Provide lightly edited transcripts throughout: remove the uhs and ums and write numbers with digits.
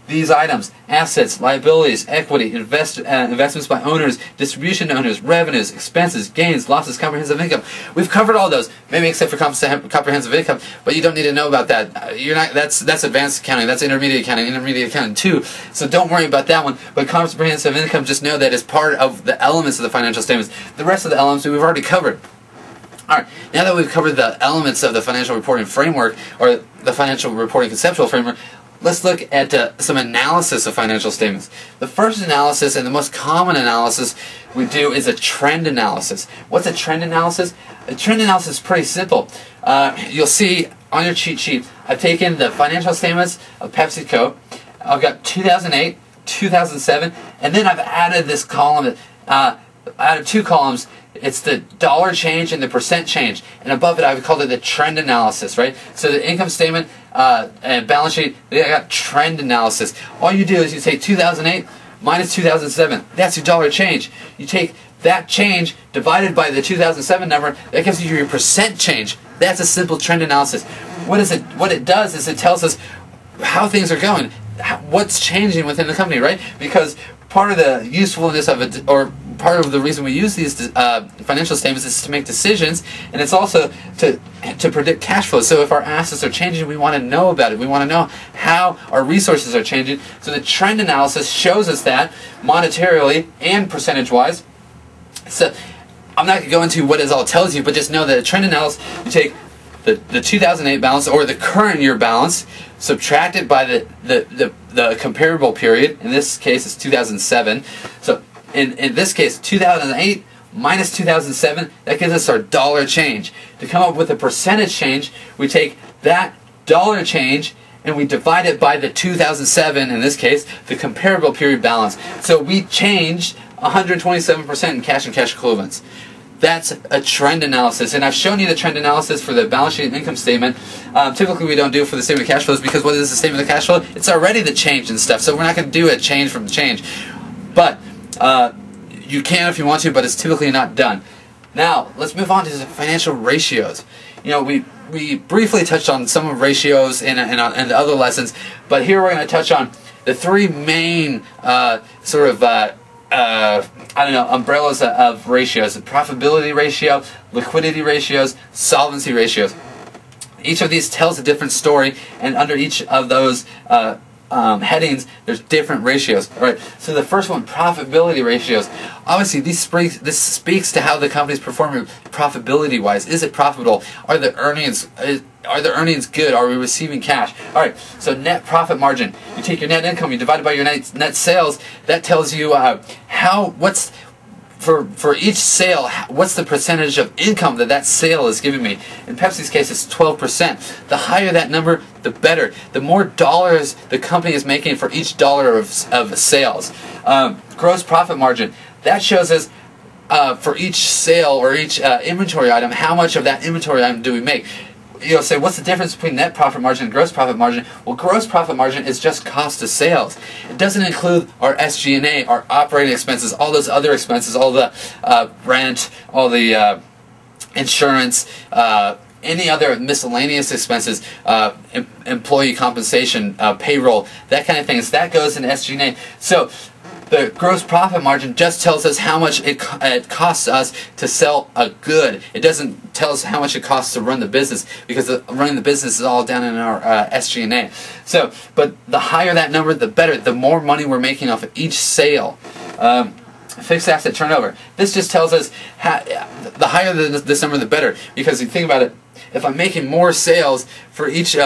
these items: assets, liabilities, equity, investments by owners, distribution to owners, revenues, expenses, gains, losses, comprehensive income. We've covered all those, maybe except for comprehensive income, but you don't need to know about that. You're not. That's advanced accounting. That's intermediate accounting too. So don't worry about that one. But comprehensive income, just know that is part of the elements of the financial statements. The rest of the elements we've already covered. Alright, now that we've covered the elements of the financial reporting framework, or the financial reporting conceptual framework, let's look at some analysis of financial statements. The first analysis, and the most common analysis we do, is a trend analysis. What's a trend analysis? A trend analysis is pretty simple. You'll see on your cheat sheet, I've taken the financial statements of PepsiCo. I've got 2008, 2007, and then I've added this column, added two columns. It's the dollar change and the percent change, and above it I've called it the trend analysis, right? So the income statement and balance sheet, they got trend analysis. All you do is you take 2008 minus 2007. That's your dollar change. You take that change divided by the 2007 number. That gives you your percent change. That's a simple trend analysis. What it does is it tells us how things are going, what's changing within the company, right? Because part of the usefulness of it, or part of the reason we use these financial statements, is to make decisions, and it's also to predict cash flow. So if our assets are changing, we want to know about it. We want to know how our resources are changing. So the trend analysis shows us that monetarily and percentage-wise. So I'm not going to go into what it all tells you, but just know that a trend analysis, you take the 2008 balance, or the current year balance, subtract it by the comparable period. In this case, it's 2007. So in this case, 2008 minus 2007, that gives us our dollar change. To come up with a percentage change, we take that dollar change and we divide it by the 2007, in this case, the comparable period balance. So we changed 127% in cash and cash equivalents. That's a trend analysis, and I've shown you the trend analysis for the balance sheet and income statement. Typically we don't do it for the statement of cash flows, because what is the statement of cash flow? It's already the change and stuff, so we're not going to do a change from the change. But you can if you want to, but it's typically not done. Now, let's move on to the financial ratios. You know, we briefly touched on some of ratios in the other lessons, but here we're going to touch on the three main umbrellas of ratios: the profitability ratio, liquidity ratios, solvency ratios. Each of these tells a different story, and under each of those headings, there's different ratios. All right. So the first one, profitability ratios. Obviously, this speaks to how the company's performing profitability-wise. Is it profitable? Are the earnings good? Are we receiving cash? All right. So net profit margin. You take your net income, you divide it by your net sales. That tells you what's for each sale, what's the percentage of income that sale is giving me. In Pepsi's case, it's 12%. The higher that number, the better. The more dollars the company is making for each dollar of sales. Gross profit margin. That shows us for each sale or each inventory item, how much of that inventory item do we make. You'll say, what's the difference between net profit margin and gross profit margin? Well, gross profit margin is just cost of sales. It doesn't include our SG&A, our operating expenses, all those other expenses, all the rent, all the insurance, any other miscellaneous expenses, employee compensation, payroll, that kind of thing. So that goes in SG&A. So the gross profit margin just tells us how much it costs us to sell a good. It doesn't tell us how much it costs to run the business, because running the business is all down in our SG&A. So, but the higher that number, the better. The more money we're making off of each sale. Fixed asset turnover. This just tells us the higher this number, the better. Because you think about it, if I'm making more sales for each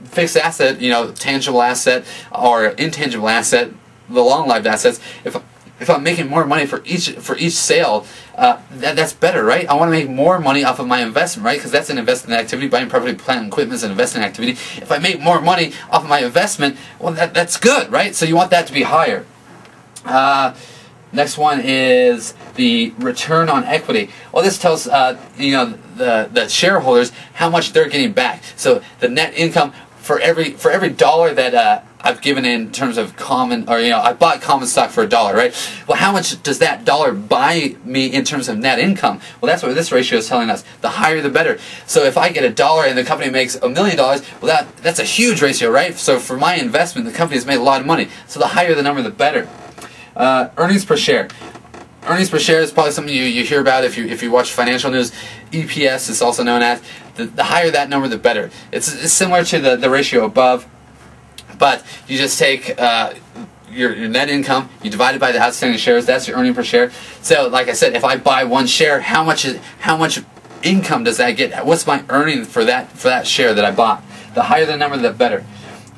fixed asset, tangible asset or intangible asset, the long-lived assets, if I'm making more money for each sale, that's better, right? I want to make more money off of my investment, right? Because that's an investment activity. Buying property, plant, and equipment is an investment activity. If I make more money off of my investment, well, that's good, right? So you want that to be higher. Next one is the return on equity. Well, this tells the shareholders how much they're getting back. So the net income for every dollar that I've given in terms of common, or I bought common stock for $1, right? Well, how much does that dollar buy me in terms of net income? Well, that's what this ratio is telling us. The higher, the better. So if I get $1 and the company makes $1 million, well, that's a huge ratio, right? So for my investment, the company has made a lot of money. So the higher the number, the better. Earnings per share. Earnings per share is probably something you hear about if you watch financial news. EPS is also known as. The higher that number, the better. It's similar to the ratio above. But you just take your net income, you divide it by the outstanding shares. That's your earning per share. So, like I said, if I buy one share, how much income does that get? What's my earning for that share that I bought? The higher the number, the better.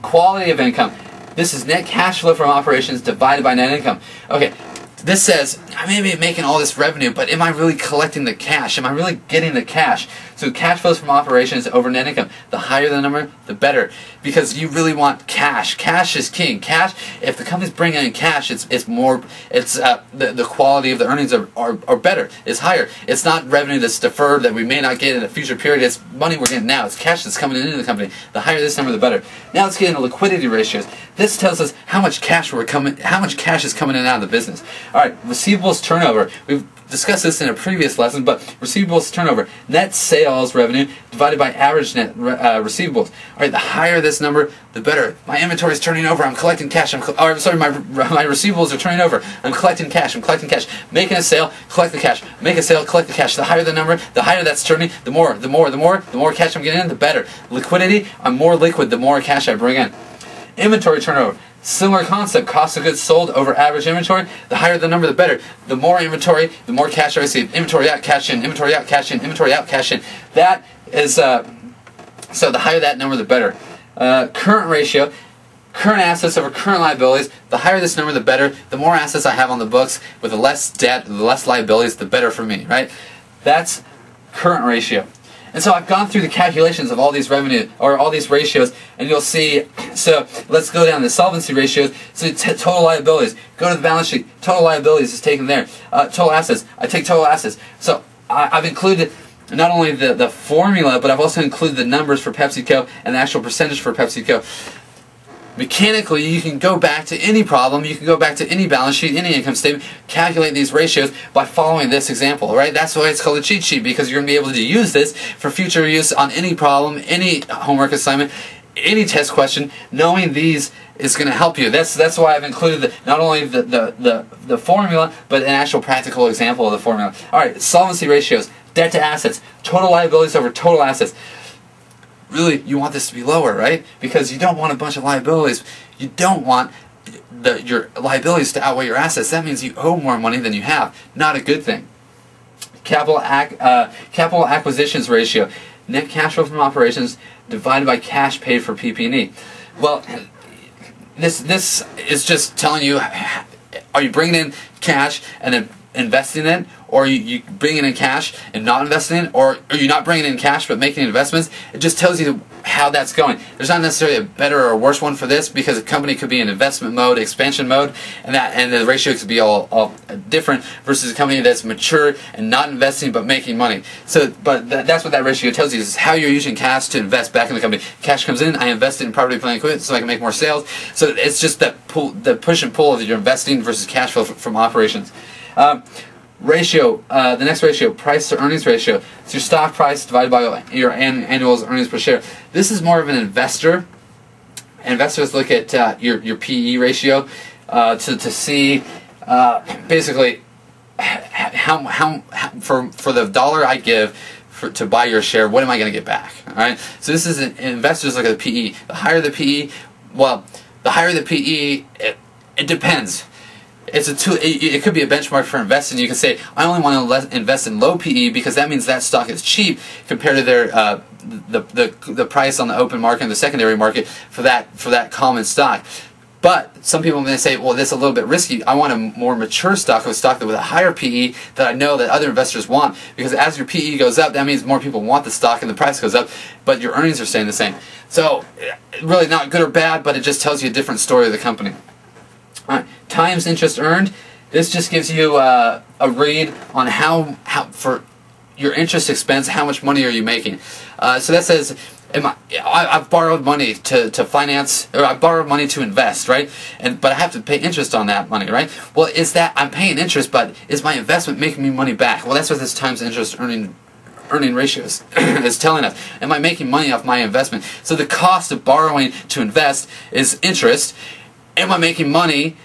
Quality of income. This is net cash flow from operations divided by net income. Okay. This says, I may be making all this revenue, but am I really collecting the cash? Am I really getting the cash? So cash flows from operations over net income. The higher the number, the better. Because you really want cash. Cash is king. Cash, if the company's bringing in cash, the quality of the earnings are better. It's higher. It's not revenue that's deferred that we may not get in a future period. It's money we're getting now. It's cash that's coming into the company. The higher this number, the better. Now let's get into liquidity ratios. This tells us how much cash is coming in and out of the business. All right, receivables turnover. We've discussed this in a previous lesson, but receivables turnover. Net sales revenue divided by average net receivables. All right, the higher this number, the better. My inventory is turning over. I'm collecting cash. My receivables are turning over. I'm collecting cash. Making a sale, collect the cash. Make a sale, collect the cash. The higher the number, the higher that's turning, the more cash I'm getting in, the better. Liquidity, I'm more liquid, the more cash I bring in. Inventory turnover. Similar concept, cost of goods sold over average inventory. The higher the number, the better. The more inventory, the more cash I receive. Inventory out, cash in. Inventory out, cash in. Inventory out, cash in. That is, so the higher that number, the better. Current ratio, current assets over current liabilities. The higher this number, the better. The more assets I have on the books with the less debt, the less liabilities, the better for me, right? That's current ratio. And so I've gone through the calculations of all these revenue, or all these ratios, and you'll see, so let's go down the solvency ratios. So total liabilities, go to the balance sheet, total liabilities is taken there. Total assets, I take total assets. So I've included not only the formula, but I've also included the numbers for PepsiCo and the actual percentage for PepsiCo. Mechanically, you can go back to any problem, you can go back to any balance sheet, any income statement, calculate these ratios by following this example, right? That's why it's called a cheat sheet, because you're going to be able to use this for future use on any problem, any homework assignment, any test question. Knowing these is going to help you. That's why I've included not only the formula, but an actual practical example of the formula. All right, solvency ratios, debt to assets, total liabilities over total assets. Really, you want this to be lower, right? Because you don't want a bunch of liabilities. You don't want your liabilities to outweigh your assets. That means you owe more money than you have. Not a good thing. Capital acquisitions ratio. Net cash flow from operations divided by cash paid for PP&E. Well, this is just telling you, are you bringing in cash and then investing in it, or you bringing in cash and not investing in it, or are you not bringing in cash but making investments? It just tells you how that's going. There's not necessarily a better or worse one for this, because a company could be in investment mode, expansion mode, and the ratio could be all different versus a company that's mature and not investing but making money. So, but that's what that ratio tells you, is how you're using cash to invest back in the company. Cash comes in, I invest it in property, plant, equipment so I can make more sales. So it's just that the push and pull of your investing versus cash flow from operations. Ratio, the next ratio, price to earnings ratio. It's your stock price divided by your annual earnings per share. This is more of an investor. Investors look at your PE ratio to see basically how for the dollar I give to buy your share, what am I going to get back? All right. So this is investors look at the PE. The higher the PE, well, the higher the PE, it depends. It's a tool. It could be a benchmark for investing. You can say, I only want to invest in low PE because that means that stock is cheap compared to their the price on the open market and the secondary market for that common stock. But some people may say, well, this is a little bit risky. I want a more mature stock, with a higher PE that I know that other investors want, because as your PE goes up, that means more people want the stock and the price goes up, but your earnings are staying the same. So really not good or bad, but it just tells you a different story of the company. All right. Times interest earned. This just gives you a read on how for your interest expense, how much money are you making. So that says I've borrowed money to finance, or I borrowed money to invest, right? But I have to pay interest on that money, right? Well, is that I'm paying interest, but is my investment making me money back? Well, that's what this times interest earning ratio is telling us. Am I making money off my investment? So the cost of borrowing to invest is interest. Am I making money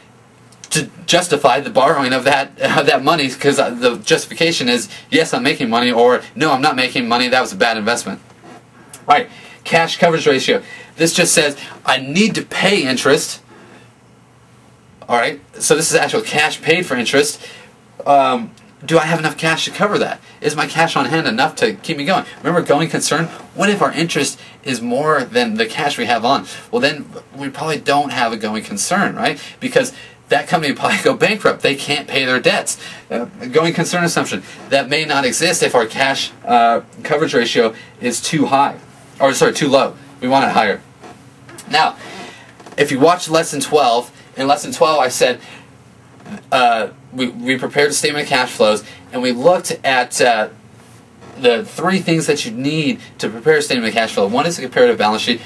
to justify the borrowing of that money? Because the justification is, yes, I'm making money, or no, I'm not making money, that was a bad investment. Alright, cash coverage ratio. This just says I need to pay interest. Alright, so this is actual cash paid for interest. Do I have enough cash to cover that? Is my cash on hand enough to keep me going? Remember, going concern? What if our interest is more than the cash we have on? Well, then we probably don't have a going concern, right? Because that company will probably go bankrupt. They can't pay their debts. Going concern assumption. That may not exist if our cash coverage ratio is too high. Or, sorry, too low. We want it higher. Now, if you watch Lesson 12, in Lesson 12 I said we prepared a statement of cash flows, and we looked at the three things that you need to prepare a statement of cash flow. One is a comparative balance sheet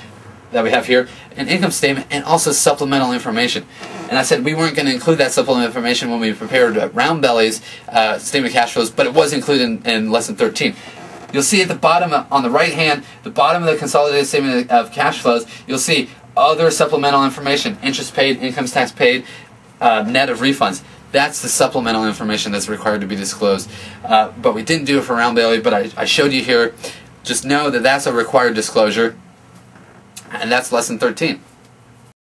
that we have here, an income statement, and also supplemental information. And I said we weren't going to include that supplemental information when we prepared Roundbelly's statement of cash flows, but it was included in Lesson 13. You'll see at the bottom, on the right hand, the bottom of the consolidated statement of cash flows, you'll see other supplemental information: interest paid, income tax paid, net of refunds. That's the supplemental information that's required to be disclosed. But we didn't do it for Roundbelly, but I showed you here. Just know that that's a required disclosure, and that's Lesson 13.